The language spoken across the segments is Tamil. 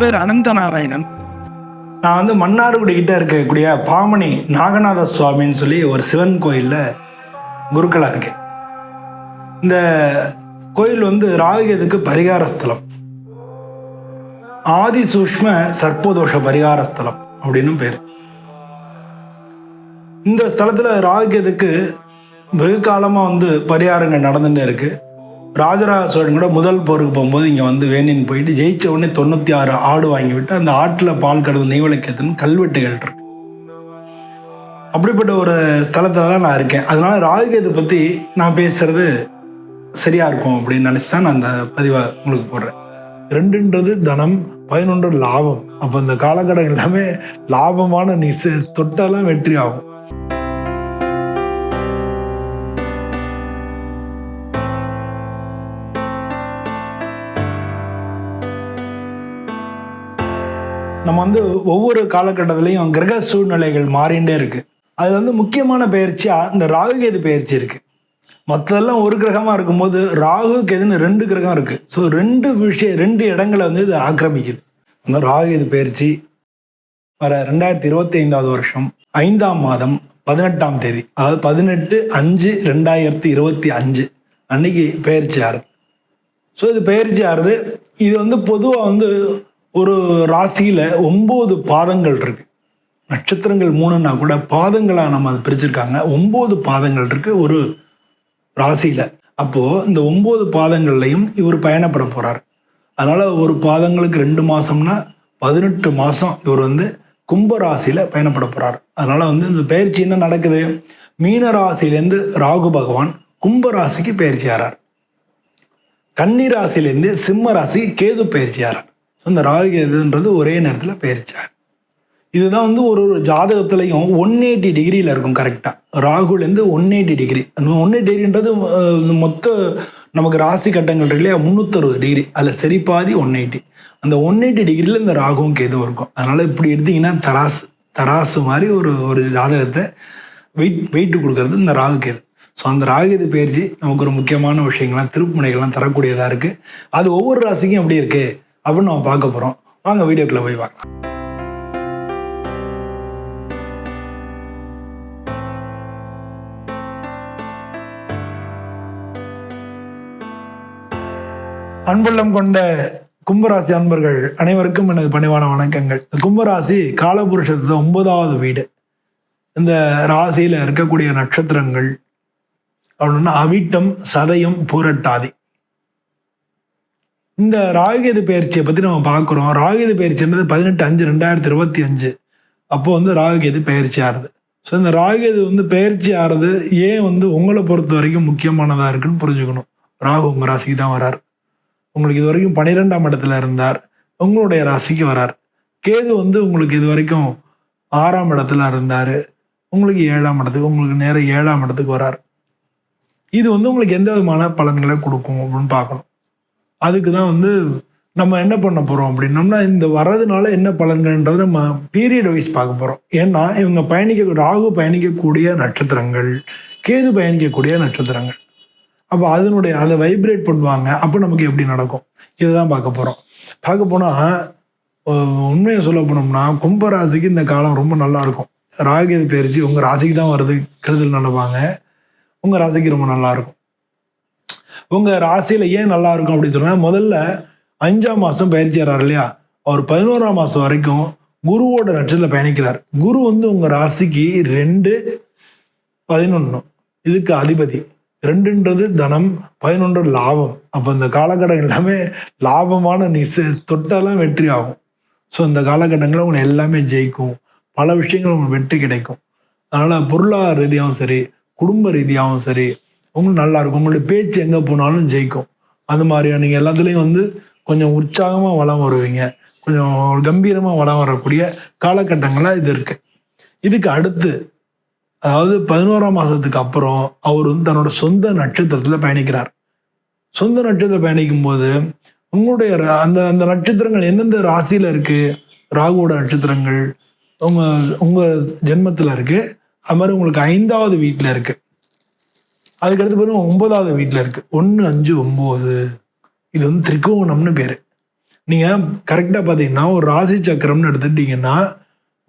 பேர் அனந்த நாராயணன். நான் மன்னார்குடி கிட்ட இருக்கக்கூடிய பாமணி நாகநாத சுவாமின்னு சொல்லி ஒரு சிவன் கோயிலில் குருக்களாக இருக்கேன். இந்த கோயில் ராகுகேதுக்கு பரிகார ஸ்தலம், ஆதி சூஷ்ம சர்ப்பதோஷ பரிகார ஸ்தலம் அப்படின்னு பேர். இந்த ஸ்தலத்தில் ராகுகேதுக்கு வெகு காலமாக பரிகாரங்கள் நடந்துகிட்டே இருக்கு. ராஜராஜ சோழன் கூட முதல் போருக்கு போகும்போது இங்கே வேணின்னு போயிட்டு ஜெயிச்ச உடனே 96 ஆடு வாங்கிவிட்டு அந்த ஆட்டில் பால் கடந்து நெய்வலைக்கத்துன்னு கல்வெட்டுகள் இருக்கு. அப்படிப்பட்ட ஒரு ஸ்தலத்தில் தான் நான் இருக்கேன். அதனால ராகுகேது பற்றி நான் பேசுறது சரியா இருக்கும் அப்படின்னு நினச்சி தான் நான் அந்த பதிவை உங்களுக்கு போடுறேன். 2ன்றது தனம், 11 லாபம். அப்போ இந்த காலகட்டம் எல்லாமே லாபமான நீ தொட்டாலாம் வெற்றி ஆகும். நம்ம ஒவ்வொரு காலகட்டத்திலையும் கிரக சூழ்நிலைகள் மாறிண்டே இருக்கு. அது முக்கியமான பயிற்சியா இந்த ராகுகேது பயிற்சி இருக்கு. மற்றதெல்லாம் ஒரு கிரகமா இருக்கும்போது ராகு கேதுன்னு 2 கிரகம் இருக்கு. ஸோ 2 இடங்களை இது ஆக்கிரமிக்குது. இந்த ராகுகேது பயிற்சி வர 2025 வருஷம் 5ஆம் மாதம் 18ஆம் தேதி, அதாவது 18/5/2025 அன்னைக்கு பயிற்சி ஆறுது. ஸோ இது பயிற்சி ஆறுது. இது பொதுவாக ஒரு ராசியில 9 பாதங்கள் இருக்கு. நட்சத்திரங்கள் 3ன்னா கூட பாதங்களா நம்ம அதை பிரிச்சிருக்காங்க. 9 பாதங்கள் இருக்கு ஒரு ராசியில. அப்போ இந்த 9 பாதங்கள்லையும் இவர் பயணப்பட போறார். அதனால ஒரு பாதங்களுக்கு 2 மாசம்னா 18 மாசம் இவர் கும்ப ராசியில பயணப்பட போறார். அதனால இந்த பயிற்சி என்ன நடக்குது? மீன ராசியிலேருந்து ராகு பகவான் கும்ப ராசிக்கு பயிற்சி ஆறார். கன்னி ராசியிலேருந்து சிம்ம ராசி கேது பயிற்சி ஆறார். இந்த ராகுகேதுன்றது ஒரே நேரத்தில் பயிற்சியார். இதுதான் ஒரு ஜாதகத்திலையும் 180 டிகிரியில் இருக்கும். கரெக்டாக ராகுலேருந்து 180 டிகிரி. 180 டிகிரின்றது மொத்த நமக்கு ராசி கட்டங்கள் இருக்கு இல்லையா, 360 டிகிரி. அதில் சரி பாதி 180. அந்த 180 டிகிரியில் இந்த ராகுவும் கேதுவும் இருக்கும். அதனால் இப்படி எடுத்திங்கன்னா தராசு மாதிரி ஒரு ஜாதகத்தை வெயிட்டு கொடுக்கறது இந்த ராகுகேது. ஸோ அந்த ராகுகேது பயிற்சி நமக்கு ஒரு முக்கியமான விஷயங்கள்லாம் திருப்புமுனைகள்லாம் தரக்கூடியதாக இருக்குது. அது ஒவ்வொரு ராசிக்கும் எப்படி இருக்குது அப்படின்னு நம்ம பார்க்க போகிறோம். வாங்க வீடியோக்குள்ள போய் பார்க்கலாம். அன்புள்ளம் கொண்ட கும்பராசி அன்பர்கள் அனைவருக்கும் எனது பணிவான வணக்கங்கள். கும்பராசி காலபுருஷத்து 9வது வீடு. இந்த ராசியில இருக்கக்கூடிய நட்சத்திரங்கள் அப்படின்னா அவிட்டம், சதயம், பூரட்டாதி. இந்த ராகுகேது பயிற்சியை பற்றி நம்ம பார்க்குறோம். ராகுகேது பயிற்சின்றது 18/5/2025 அப்போ ராகுகேது பயிற்சி ஆறுது. ஸோ இந்த ராகுகேது பயிற்சி ஆறுது ஏன் உங்களை பொறுத்த வரைக்கும் முக்கியமானதாக இருக்குன்னு புரிஞ்சுக்கணும். ராகு உங்கள் ராசிக்கு தான் வரார். உங்களுக்கு இது வரைக்கும் 12ஆம் இடத்துல இருந்தார், உங்களுடைய ராசிக்கு வரார். கேது உங்களுக்கு இது வரைக்கும் 6ஆம் இடத்துல இருந்தார், உங்களுக்கு 7ஆம் இடத்துக்கு, உங்களுக்கு நேரம் 7ஆம் இடத்துக்கு வரார். இது உங்களுக்கு எந்த விதமான பலன்களை கொடுக்கும் அப்படின்னு பார்க்கணும். அதுக்கு தான் நம்ம என்ன பண்ண போகிறோம் அப்படின்னோம்னா, இந்த வர்றதுனால என்ன பலன்கள்ன்றது நம்ம பீரியட் வைஸ் பார்க்க போகிறோம். ஏன்னா இவங்க ராகு பயணிக்கக்கூடிய நட்சத்திரங்கள், கேது பயணிக்கக்கூடிய நட்சத்திரங்கள். அப்போ அதை வைப்ரேட் பண்ணுவாங்க. அப்போ நமக்கு எப்படி நடக்கும் இதுதான் பார்க்க போகிறோம். பார்க்க போனால் உண்மையை சொல்ல போனோம்னா கும்பராசிக்கு இந்த காலம் ரொம்ப நல்லா இருக்கும். ராகுகேது பயிற்சி உங்கள் ராசிக்கு தான் வருது, கெடுதல் நடப்பாங்க. உங்கள் ராசிக்கு ரொம்ப நல்லா இருக்கும். உங்கள் ராசியில் ஏன் நல்லா இருக்கும் அப்படின்னு சொன்னால், முதல்ல 5ஆம் மாதம் பயிற்சி ஆறார் இல்லையா, அவர் 11ஆம் மாதம் வரைக்கும் குருவோட நட்சத்திரத்தில் பயணிக்கிறார். குரு உங்கள் ராசிக்கு 2, 11 இதுக்கு அதிபதி. 2ன்றது தனம், 11 லாபம். அப்போ இந்த காலகட்டம் எல்லாமே லாபமான நீ தொட்டாலாம் வெற்றி ஆகும். ஸோ இந்த காலகட்டங்களில் உங்களுக்கு எல்லாமே ஜெயிக்கும், பல விஷயங்கள் உங்களுக்கு வெற்றி கிடைக்கும். அதனால் பொருளாதார ரீதியாகவும் சரி, குடும்ப ரீதியாகவும் சரி உங்களுக்கு நல்லா இருக்கும். உங்களுடைய பேச்சு எங்கே போனாலும் ஜெயிக்கும். அது மாதிரியா நீங்கள் எல்லாத்துலேயும் கொஞ்சம் உற்சாகமாக வளம் வருவீங்க, கொஞ்சம் கம்பீரமாக வளம் வரக்கூடிய காலகட்டங்களாக இது இருக்குது. இதுக்கு அடுத்து, அதாவது 11ஆம் மாதத்துக்கு அப்புறம் அவர் தன்னோட சொந்த நட்சத்திரத்தில் பயணிக்கிறார். சொந்த நட்சத்திரத்தில் பயணிக்கும் போது உங்களுடைய அந்த நட்சத்திரங்கள் எந்தெந்த ராசியில் இருக்குது, ராகுவோட நட்சத்திரங்கள் உங்கள் ஜென்மத்தில் இருக்குது. அது மாதிரி உங்களுக்கு 5வது வீட்டில் இருக்குது. அதுக்கடுத்து பாருங்க 9வது வீட்டில் இருக்குது. 1, 5, 9 இது திரிகோணம்னு பேர். நீங்கள் கரெக்டாக பார்த்தீங்கன்னா ஒரு ராசி சக்கரம்னு எடுத்துக்கிட்டிங்கன்னா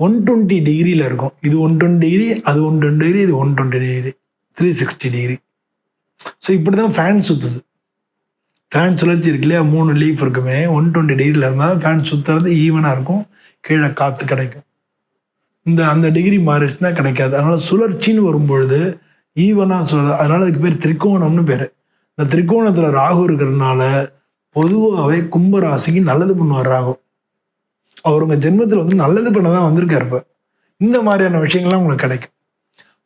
120 டிகிரியில் இருக்கும். இது 120 டிகிரி, அது 120 டிகிரி, இது 120 டிகிரி, 360 டிகிரி. ஸோ இப்படி தான் ஃபேன் சுற்றுது. ஃபேன் சுழற்சி இருக்கு இல்லையா, 3 லீஃப் இருக்குமே, 120 டிகிரியில் இருந்தால் ஃபேன் சுற்றுறது ஈவனாக இருக்கும், கீழே காற்று கிடைக்கும். அந்த டிகிரி மாறிடுச்சுன்னா கிடைக்காது. அதனால் சுழற்சின்னு வரும்பொழுது ஈவனாக அதனால் அதுக்கு பேர் திரிகோணம்னு பேர். இந்த திரிகோணத்தில் ராகு இருக்கிறதுனால பொதுவாகவே கும்பராசிக்கு நல்லது பண்ணுவார் ராகு. அவர் உங்கள் ஜென்மத்தில் வந்து நல்லது பண்ண தான் வந்திருக்காரு. இப்போ இந்த மாதிரியான விஷயங்கள்லாம் உங்களுக்கு கிடைக்கும்.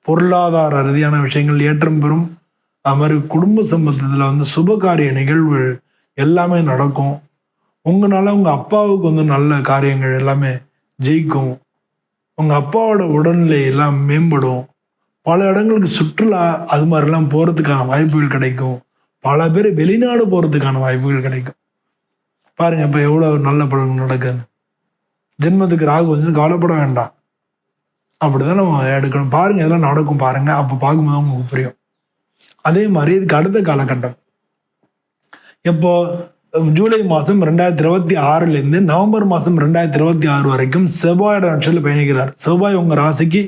பொருளாதார ரீதியான விஷயங்கள் ஏற்றம் பெறும். அது மாதிரி குடும்ப சம்பந்தத்தில் வந்து சுபகாரிய நிகழ்வுகள் எல்லாமே நடக்கும். உங்களால் உங்கள் அப்பாவுக்கு வந்து நல்ல காரியங்கள் எல்லாமே ஜெயிக்கும். உங்கள் அப்பாவோட உடல்நிலை எல்லாம் மேம்படும். பல இடங்களுக்கு சுற்றுலா அது மாதிரிலாம் போகிறதுக்கான வாய்ப்புகள் கிடைக்கும். பல பேர் வெளிநாடு போகிறதுக்கான வாய்ப்புகள் கிடைக்கும். பாருங்க இப்போ எவ்வளோ நல்ல பலன் நடக்குதுன்னு. ஜென்மத்துக்கு ராகு வந்து கவலைப்பட வேண்டாம். அப்படிதான் நம்ம எடுக்கணும். பாருங்க இதெல்லாம் நடக்கும் பாருங்க. அப்போ பார்க்கும்போது உங்களுக்கு புரியும். அதே மாதிரி இதுக்கு அடுத்த காலகட்டம் இப்போ ஜூலை மாதம் 2026 நவம்பர் மாதம் 2026 வரைக்கும் செவ்வாயோட நட்சத்திரத்தில் பயணிக்கிறார். செவ்வாய் உங்கள் ராசிக்கு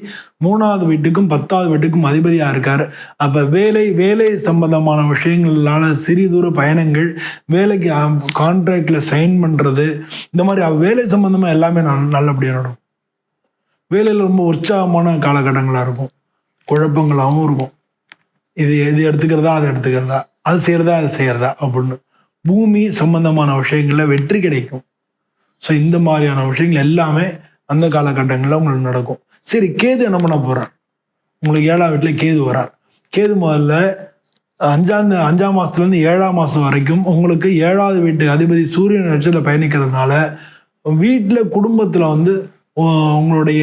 3வது வீட்டுக்கும் 10வது வீட்டுக்கும் அதிபதியாக இருக்கார். அப்போ வேலை சம்பந்தமான விஷயங்களால சிறிய தூர பயணங்கள், வேலைக்கு கான்ட்ராக்டில் சைன் பண்ணுறது, இந்த மாதிரி வேலை சம்பந்தமாக எல்லாமே நல்லபடியாக நடக்கும். வேலையில் ரொம்ப உற்சாகமான காலகட்டங்களாக இருக்கும். குழப்பங்களாகவும் இருக்கும். இது எடுத்துக்கிறதா அதை எடுத்துக்கிறதா, அது செய்கிறதா அது செய்கிறதா அப்படின்னு. பூமி சம்பந்தமான விஷயங்களில் வெற்றி கிடைக்கும். ஸோ இந்த மாதிரியான விஷயங்கள் எல்லாமே அந்த காலகட்டங்களில் உங்களுக்கு நடக்கும். சரி, கேது என்ன பண்ண போகிறார்? உங்களுக்கு 7ஆம் வீட்டில் கேது வரார். கேது முதல்ல 5ஆம் மாதத்துலேருந்து 7ஆம் மாதம் வரைக்கும் உங்களுக்கு 7வது வீட்டு அதிபதி சூரியன் நட்சத்திரத்தில் பயணிக்கிறதுனால வீட்டில் குடும்பத்தில் வந்து உங்களுடைய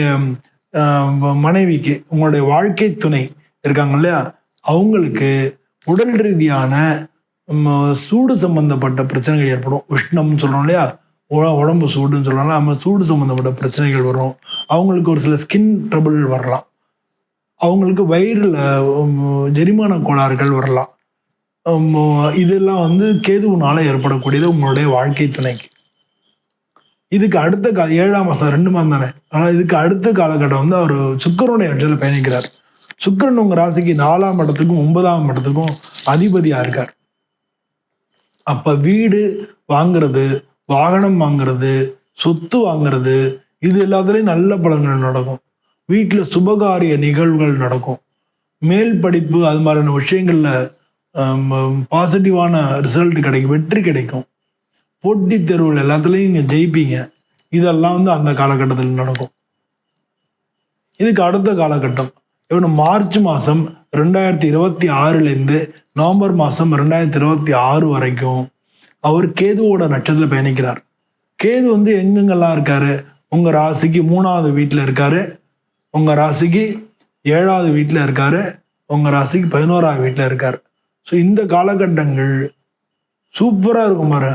மனைவிக்கு, உங்களுடைய வாழ்க்கை துணை இருக்காங்க இல்லையா, அவங்களுக்கு உடல் ரீதியான சூடு சம்பந்தப்பட்ட பிரச்சனைகள் ஏற்படும். உஷ்ணம்னு சொல்கிறோம் இல்லையா, உடம்பு சூடுன்னு சொல்கிறாங்க. நம்ம சூடு சம்மந்தப்பட்ட பிரச்சனைகள் வரும். அவங்களுக்கு ஒரு சில ஸ்கின் ட்ரபிள் வரலாம். அவங்களுக்கு வயிறில் ஜெரிமான கோளாறுகள் வரலாம். இதெல்லாம் வந்து கேதுவினால ஏற்படக்கூடியது உங்களுடைய வாழ்க்கை துணைக்கு. இதுக்கு அடுத்த 7ஆம் மாதம் 2 மாதம் தானே. ஆனால் இதுக்கு அடுத்த காலகட்டம் வந்து அவர் சுக்கிரனுடைய நட்சத்திரத்தில் பயணிக்கிறார். சுக்கிரன் உங்கள் ராசிக்கு 4ஆம் இடத்துக்கும் 9ஆம் இடத்துக்கும் அதிபதியாக இருக்கார். அப்போ வீடு வாங்கிறது, வாகனம் வாங்கிறது, சொத்து வாங்கிறது, இது எல்லாத்துலேயும் நல்ல பலன்கள் நடக்கும். வீட்டில் சுபகாரிய நிகழ்வுகள் நடக்கும். மேல் படிப்பு அது மாதிரியான விஷயங்களில் பாசிட்டிவான ரிசல்ட் கிடைக்கும், வெற்றி கிடைக்கும். போட்டித் தேர்வுகள் எல்லாத்துலேயும் நீங்கள் ஜெயிப்பீங்க. இதெல்லாம் வந்து அந்த காலகட்டத்தில் நடக்கும். இதுக்கு அடுத்த காலகட்டம் இவனு மார்ச் மாதம் 2026 நவம்பர் மாதம் 2026 வரைக்கும் அவர் கேதுவோட நட்சத்திரத்தில் பயணிக்கிறார். கேது வந்து எங்கெங்கெல்லாம் இருக்காரு? உங்கள் ராசிக்கு 3வது வீட்டில் இருக்காரு, உங்கள் ராசிக்கு 7வது வீட்டில் இருக்காரு, உங்கள் ராசிக்கு 11வது வீட்டில் இருக்கார். ஸோ இந்த காலகட்டங்கள் சூப்பராக இருக்கும் பாரு.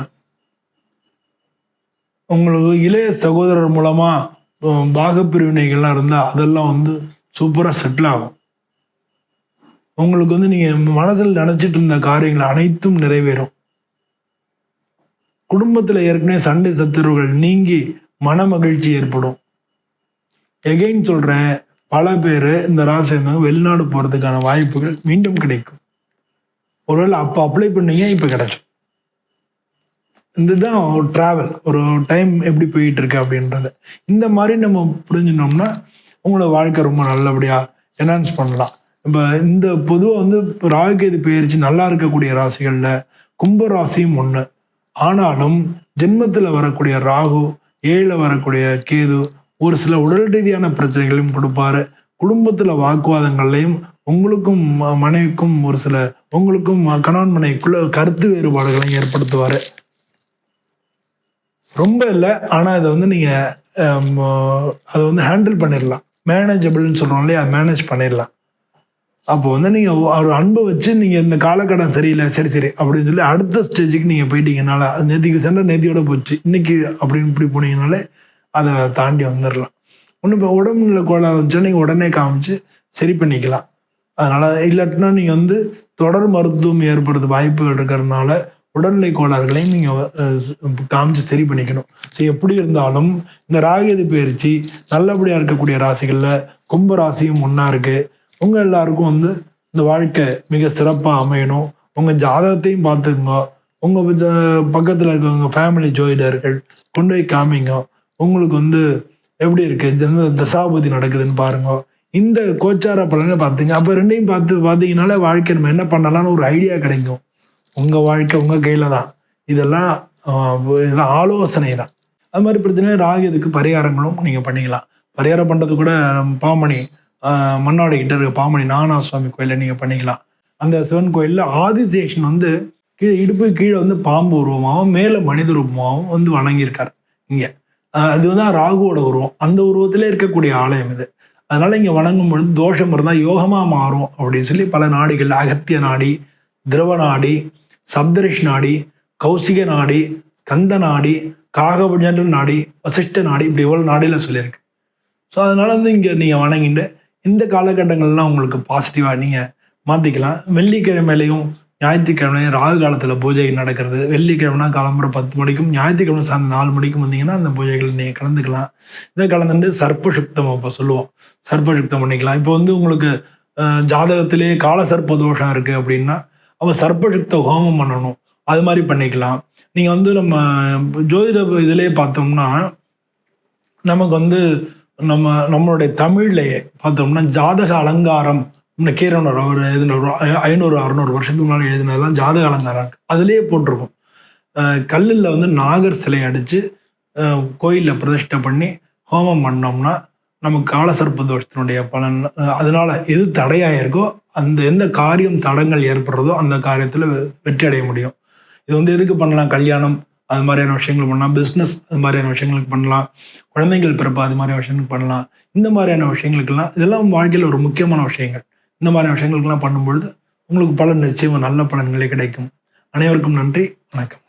உங்களுக்கு இளைய சகோதரர் மூலமாக பாகப்பிரிவினைகள்லாம் இருந்தால் அதெல்லாம் வந்து சூப்பராக செட்டில் ஆகும். உங்களுக்கு வந்து நீங்கள் மனசில் நினச்சிட்டு இருந்த காரியங்கள் அனைத்தும் நிறைவேறும். குடும்பத்தில் ஏற்கனவே சண்டை சத்துருவுகள் நீங்கி மன மகிழ்ச்சி ஏற்படும். எகைன் சொல்கிறேன், பல பேர் இந்த ராசி இருந்தவங்க வெளிநாடு போகிறதுக்கான வாய்ப்புகள் மீண்டும் கிடைக்கும். ஒருவேளை அப்போ அப்ளை பண்ணீங்க, இப்போ கிடைக்கும். இதுதான் ஒரு ட்ராவல், ஒரு டைம் எப்படி போயிட்டு இருக்கு அப்படின்றத இந்த மாதிரி நம்ம புரிஞ்சினோம்னா உங்களோட வாழ்க்கை ரொம்ப நல்லபடியாக என்ஹான்ஸ் பண்ணலாம். இப்போ இந்த பொதுவாக வந்து ராகுகேது பெயர்ச்சி நல்லா இருக்கக்கூடிய ராசிகளில் கும்பராசியும் ஒன்று. ஆனாலும் ஜென்மத்தில் வரக்கூடிய ராகு, 7ல் வரக்கூடிய கேது ஒரு சில உடல் ரீதியான பிரச்சனைகளையும் கொடுப்பாரு. குடும்பத்தில் வாக்குவாதங்கள்லையும் உங்களுக்கும் மனைவிக்கும் ஒரு சில உங்களுக்கும் கணவன் மனைவிக்குள்ள கருத்து வேறுபாடுகளையும் ஏற்படுத்துவார். ரொம்ப இல்லை, ஆனால் இதை வந்து நீங்கள் அதை வந்து ஹேண்டில் பண்ணிடலாம். மேனேஜபிள்னு சொல்கிறோம் இல்லையா, மேனேஜ் பண்ணிடலாம். அப்போ வந்து நீங்கள் ஒரு அன்பை வச்சு நீங்கள் இந்த காலகட்டம் சரியில்லை, சரி அப்படின்னு சொல்லி அடுத்த ஸ்டேஜுக்கு நீங்கள் போயிட்டீங்கனால, அது நேற்றுக்கு சென்ற நேத்தியோட போச்சு, இன்னைக்கு அப்படின்னு இப்படி போனீங்கனாலே அதை தாண்டி வந்துடலாம். ஒன்றும் இப்போ உடம்புல கோளாறு இருந்துச்சுன்னா நீங்கள் உடனே காமிச்சு சரி பண்ணிக்கலாம். அதனால் இல்லாட்டினா நீங்கள் வந்து தொடர் மருத்துவம் ஏற்படுறது வாய்ப்புகள் இருக்கிறதுனால உடல்நிலை கோளாறுகளையும் நீங்கள் காமிச்சு சரி பண்ணிக்கணும். ஸோ எப்படி இருந்தாலும் இந்த ராகுகேது பயிற்சி நல்லபடியாக இருக்கக்கூடிய ராசிகளில் கும்ப ராசியும் ஒன்றா இருக்குது. உங்கள் எல்லாருக்கும் வந்து இந்த வாழ்க்கை மிக சிறப்பாக அமையணும். உங்கள் ஜாதகத்தையும் பார்த்துக்குங்க. உங்கள் பக்கத்தில் இருக்கவங்க ஃபேமிலி ஜோதிடர்கள் கொண்டு போய் காமிங்க. உங்களுக்கு வந்து எப்படி இருக்குது, எந்த தசாபதி நடக்குதுன்னு பாருங்க. இந்த கோச்சார பலனை பார்த்தீங்க, அப்போ ரெண்டையும் பார்த்தீங்கனாலே வாழ்க்கை நம்ம என்ன பண்ணலாம்னு ஒரு ஐடியா கிடைக்கும். உங்கள் வாழ்க்கை உங்கள் கையில் தான். இதெல்லாம் ஆலோசனை தான். அது மாதிரி பிரச்சனை ராகுகேதுக்கு பரிகாரங்களும் நீங்கள் பண்ணிக்கலாம். பரிகாரம் பண்ணுறது கூட நம்ம பாமணி மண்ணாடு கிட்ட இருக்க பாமணி நாகநாத சுவாமி கோயிலில் நீங்கள் பண்ணிக்கலாம். அந்த சிவன் கோயிலில் ஆதிசேஷன் வந்து இடுப்பு கீழே வந்து பாம்பு உருவமாகவும் மேலே மனித ரூபமாகவும் வந்து வணங்கியிருக்கார். இங்கே அது தான் ராகுவோட உருவம். அந்த உருவத்திலே இருக்கக்கூடிய ஆலயம் இது. அதனால இங்கே வணங்கும் பொழுது தோஷம் இருந்தால் யோகமாக மாறும் அப்படின்னு சொல்லி பல நாடிகள், அகத்திய நாடி, திரவ நாடி, சப்தரிஷ் நாடி, கௌசிக நாடி, கந்த நாடி, காகபுஜன்ற நாடி, வசிஷ்ட நாடி, இப்படி இவ்வளோ நாடியில் சொல்லியிருக்கு. ஸோ அதனால வந்து இங்கே நீங்கள் வணங்கிட்டு இந்த காலகட்டங்கள்லாம் உங்களுக்கு பாசிட்டிவாக நீங்கள் மாற்றிக்கலாம். வெள்ளிக்கிழமையிலையும் ஞாயிற்றுக்கிழமையும் ராகு காலத்தில் பூஜை நடக்கிறது. வெள்ளிக்கிழமைனா காலம்புற 10 மணிக்கும், ஞாயிற்றுக்கிழமை சாயந்தரம் 4 மணிக்கும் வந்தீங்கன்னா அந்த பூஜைகள் நீங்கள் கலந்துக்கலாம். இதை கலந்துட்டு சர்ப்பசுக்தம் இப்போ சொல்லுவோம், சர்ப்பசுக்தம் பண்ணிக்கலாம். இப்போ வந்து உங்களுக்கு ஜாதகத்திலே கால சர்ப்ப தோஷம் இருக்குது அப்படின்னா அவன் சர்ப்பசுக்த ஹோமம் பண்ணணும். அது மாதிரி பண்ணிக்கலாம். நீங்கள் வந்து நம்ம ஜோதிட இதிலே பார்த்தோம்னா நமக்கு வந்து நம்மளுடைய தமிழ்லையே பார்த்தோம்னா ஜாதக அலங்காரம் கீரனூர் அவர் எழுதின 500-600 வருஷத்துக்கு முன்னாடி எழுதினதெல்லாம் ஜாதக அலங்காரம் அதுலேயே போட்டிருக்கும். கல்லில் வந்து நாகர் சிலை அடித்து கோயிலில் பிரதிஷ்டை பண்ணி ஹோமம் பண்ணோம்னா நமக்கு காலசர்ப்ப தோஷத்தினுடைய பலன், அதனால எது தடையாக இருக்கோ அந்த எந்த காரியம் தடங்கள் ஏற்படுறதோ அந்த காரியத்தில் வெற்றி அடைய முடியும். இது வந்து எதுக்கு பண்ணலாம், கல்யாணம் அது மாதிரியான விஷயங்கள் பண்ணலாம், பிஸ்னஸ் அது மாதிரியான விஷயங்களுக்கு பண்ணலாம், குழந்தைகள் பிறப்பு அது மாதிரியான விஷயங்களுக்கு பண்ணலாம். இந்த மாதிரியான விஷயங்களுக்கெல்லாம் இதெல்லாம் வாழ்க்கையில் ஒரு முக்கியமான விஷயங்கள். இந்த மாதிரியான விஷயங்களுக்கெல்லாம் பண்ணும்பொழுது உங்களுக்கு பலன் நிச்சயமாக நல்ல பலன்களே கிடைக்கும். அனைவருக்கும் நன்றி, வணக்கம்.